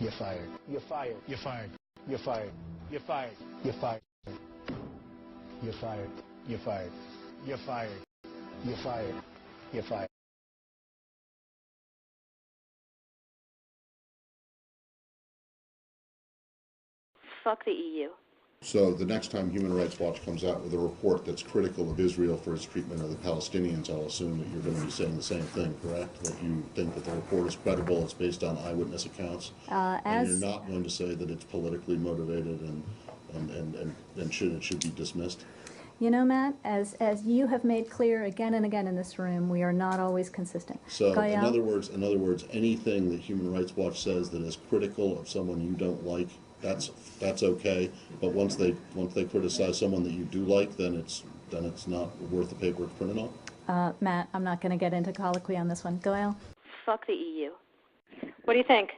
You're fired. You're fired. You're fired. You're fired. You're fired. You're fired. You're fired. You're fired. You're fired. You're fired. You're fired. Fuck the EU. So the next time Human Rights Watch comes out with a report that's critical of Israel for its treatment of the Palestinians, I'll assume that you're going to be saying the same thing, correct? That you think that the report is credible, it's based on eyewitness accounts, and you're not going to say that it's politically motivated and it should be dismissed? You know, Matt, as you have made clear again and again in this room, we are not always consistent. So, in other words, anything that Human Rights Watch says that is critical of someone you don't like, that's okay. But once they criticize someone that you do like, then it's not worth the paper it's printed on. Matt, I'm not going to get into colloquy on this one. Gail? Fuck the EU. What do you think?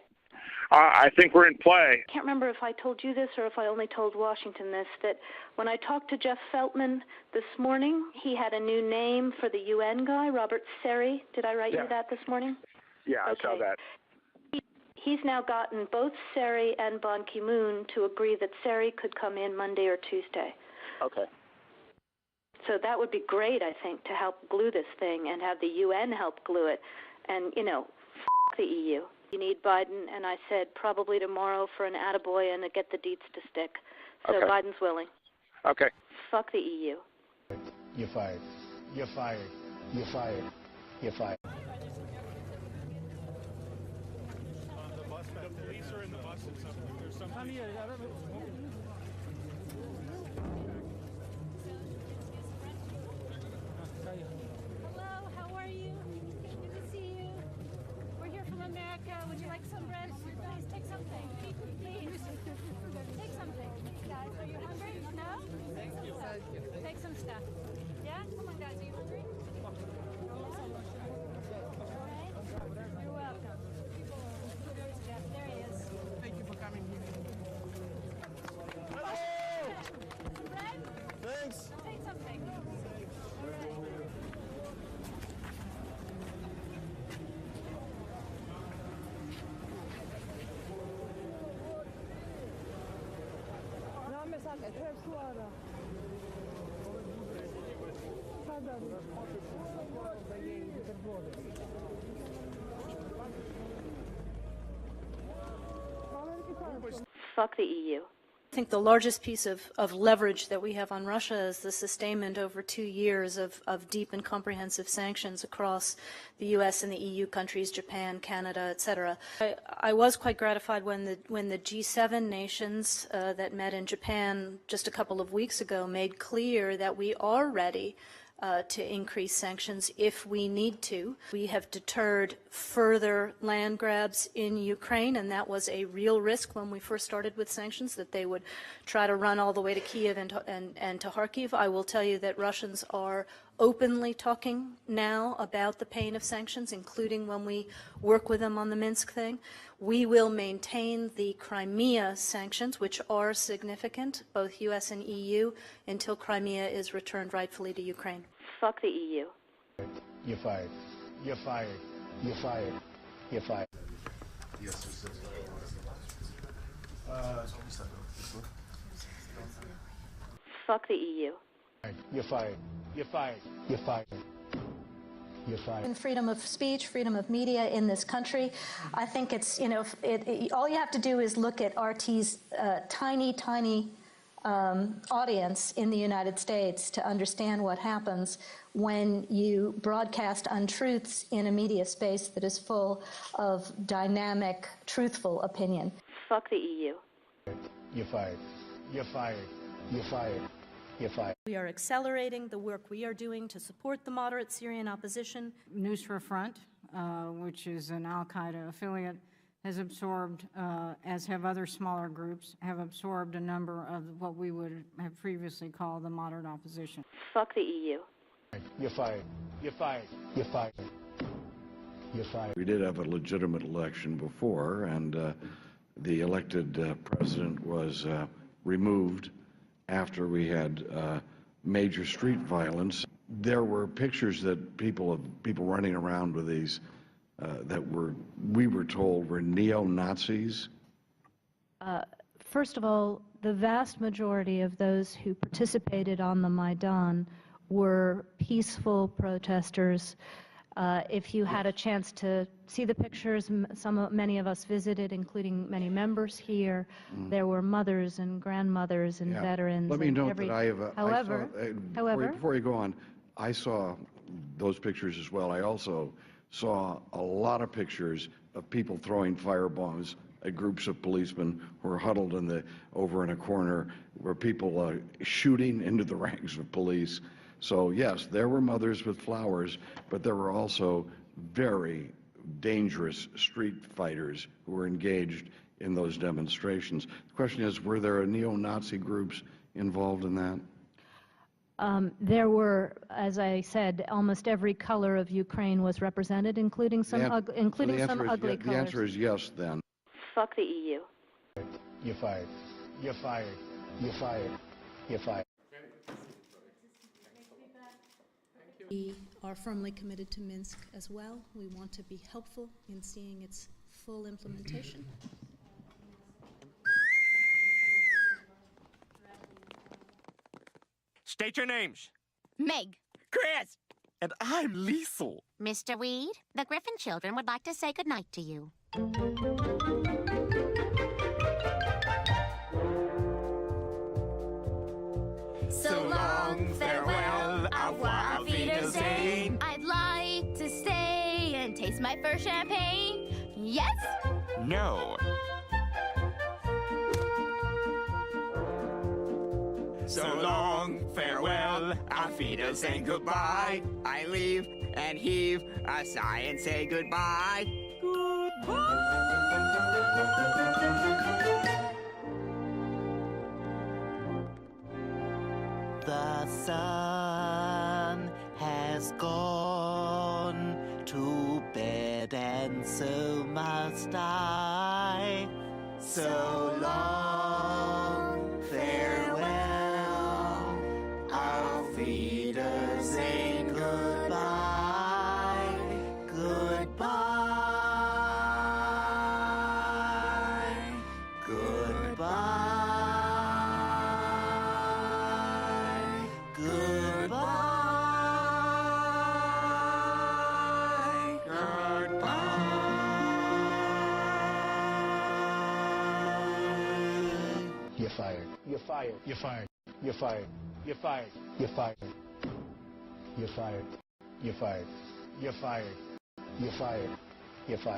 I think we're in play. I can't remember if I told you this or if I only told Washington this, that when I talked to Jeff Feltman this morning, he had a new name for the UN guy, Robert Seri. Did I write you that this morning? Yeah, I saw that. He's now gotten both Seri and Ban Ki-moon to agree that Seri could come in Monday or Tuesday. Okay. So that would be great, I think, to help glue this thing and have the UN help glue it. And, f*** the EU. You need Biden, and I said probably tomorrow for an attaboy and to get the deets to stick. So okay. Biden's willing. Okay. Fuck the EU. You're fired. You're fired. You're fired. You're fired. The police are in the bus and something. There's something. Hello, how are you? Good to see you. We're here from America. Would you like some bread? Please take something. Please. Take something. Guys, are you hungry? No? Take some stuff. Take some stuff. Yeah? Come on, guys. Are you hungry? All right. You're welcome. There's Jeff. There he is. Thank you for coming here. Some bread? Thanks. Take something. All right. Fuck the EU. I think the largest piece of leverage that we have on Russia is the sustainment over 2 years of deep and comprehensive sanctions across the U.S. and the EU countries, Japan, Canada, etc. I was quite gratified when the G7 nations that met in Japan just a couple of weeks ago made clear that we are ready to increase sanctions if we need to. We have deterred further land grabs in Ukraine, and that was a real risk when we first started with sanctions, that they would try to run all the way to Kiev and to Kharkiv. I will tell you that Russians are openly talking now about the pain of sanctions, including when we work with them on the Minsk thing. We will maintain the Crimea sanctions, which are significant, both U.S. and EU, until Crimea is returned rightfully to Ukraine. Fuck the EU. You're fired. You're fired. You're fired. You're fired. Fuck the EU. You're fired. You're fired. You're fired. You're fired. And freedom of speech, freedom of media in this country. I think it's, all you have to do is look at RT's tiny audience in the United States to understand what happens when you broadcast untruths in a media space that is full of dynamic, truthful opinion. Fuck the EU. You're fired. You're fired. You're fired. You're fired. We are accelerating the work we are doing to support the moderate Syrian opposition. News for Front, which is an al-Qaeda affiliate, has absorbed, as have other smaller groups, have absorbed a number of what we would have previously called the moderate opposition. Fuck the EU. You're fired. You're fired. You're fired. You're fired. We did have a legitimate election before, and the elected president was removed after we had major street violence. There were pictures that people running around with these that we were told were neo-Nazis First of all, the vast majority of those who participated on the Maidan were peaceful protesters. If you had a chance to see the pictures, many of us visited, including many members here. There were mothers and grandmothers and veterans. Let me note that I have. However, before you go on, I saw those pictures as well. I also saw a lot of pictures of people throwing firebombs at groups of policemen who were huddled over in a corner, where people shooting into the ranks of police. So yes, there were mothers with flowers, but there were also very dangerous street fighters who were engaged in those demonstrations. The question is, were there neo-Nazi groups involved in that? There were, as I said, almost every color of Ukraine was represented, including some ugly colors. The answer is yes, then. Fuck the EU. You're fired. You're fired. You're fired. You're fired. We are firmly committed to Minsk as well. We want to be helpful in seeing its full implementation. State your names. Meg. Chris. And I'm Liesel. Mr. Weed, the Griffin children would like to say goodnight to you. So long, farewell, au revoir, auf Wiedersehen. I'd like to stay and taste my first champagne. Yes? No. So long, farewell, auf Wiedersehen, goodbye. I leave and heave a sigh and say goodbye. Goodbye. The sun has gone to bed, and so must I. So long, farewell, auf Wiedersehen, goodbye, goodbye, goodbye. You're fired. You're fired. You're fired. You're fired. You're fired. You're fired. You're fired. You're fired. You're fired. You're fired. You're fired.